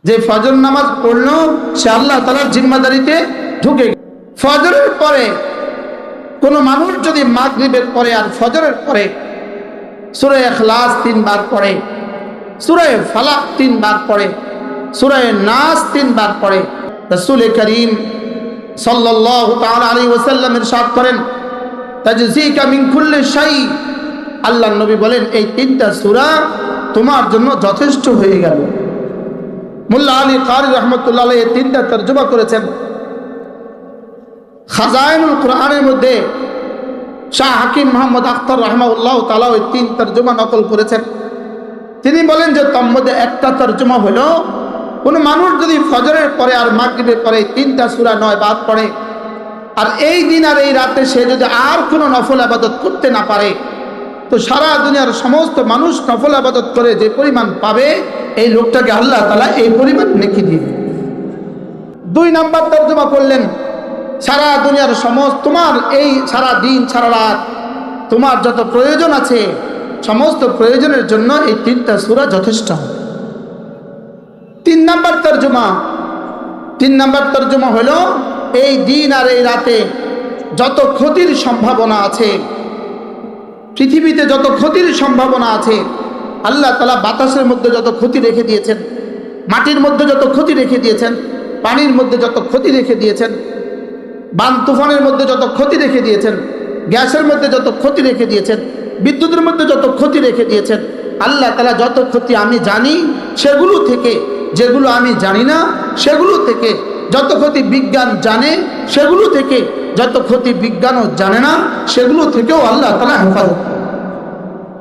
যে ফজর নামাজ পড়লো সে আল্লাহ তাআলার জিম্মাদারিতে ঢুকে গেল। ফজরের পরে কোন মানুষ যদি মাগরিবের পরে আর ফজরের পরে সূরা ইখলাস 3 বার পড়ে, সূরা ফালাক 3 বার পড়ে, সূরা নাস 3 বার পড়ে, রাসূল করিম সাল্লাল্লাহু তাআলা আলাইহি ওয়াসাল্লাম ইরশাদ করেন তাজজিকা মিন কুল্লি শাই, আল্লাহর নবী বলেন এই 3টা সূরা তোমার জন্য যথেষ্ট হয়ে গেল। মোল্লা আলী কারি রহমতুল্লাহ আলাইহি এই 3টা তরজমা করেছেন। খাজাইনুল কোরআনের মধ্যে শাহ হাকিম মোহাম্মদ আখতার রাহমাহুল্লাহ তাআলা ওই 3 তরজমা নকল করেছেন। তিনি বলেন যে তার মধ্যে একটা তরজমা হলো কোন মানুষ যদি ফজরের পরে আর মাগরিবের পরে 3টা সূরা 9 বার পড়ে আর এই দিন আর এই রাতে সে যদি আর কোনো নফল ইবাদত করতে না পারে তো সারা দুনিয়ার সমস্ত মানুষ নফল ইবাদত করে যে পরিমাণ পাবে এই লোকটাকে আল্লাহ তাআলা এই পরিমাণ নেকি দিবে। 2 নাম্বার তরজমা করলেন সারা দুনিয়ার সমস্ত তোমার এই সারা দিন সারা রাত তোমার যত প্রয়োজন আছে সমস্ত প্রয়োজনের জন্য এই 3টা সূরা যথেষ্ট। 3 নাম্বার তরজমা হলো এই দিন আর এই রাতে যত ক্ষতির সম্ভাবনা আছে, পৃথিবীতে যত ক্ষতির সম্ভাবনা আছে, আল্লাহ তাআলা বাতাসের মধ্যে যত ক্ষতি রেখে দিয়েছেন, মাটির মধ্যে যত ক্ষতি রেখে দিয়েছেন, পানির মধ্যে যত ক্ষতি রেখে দিয়েছেন, বান তুফানের মধ্যে যত ক্ষতি রেখে দিয়েছেন, গ্যাসের মধ্যে যত ক্ষতি রেখে দিয়েছেন, বিদ্যুতের মধ্যে যত ক্ষতি রেখে দিয়েছেন, আল্লাহ তাআলা যত ক্ষতি আমি জানি সেগুলো থেকে, যেগুলো আমি জানি না সেগুলো থেকে, যত ক্ষতি বিজ্ঞান জানে সেগুলো থেকে, যত ক্ষতি বিজ্ঞানও জানে না সেগুলো থেকেও আল্লাহ তাআলা হেফাজত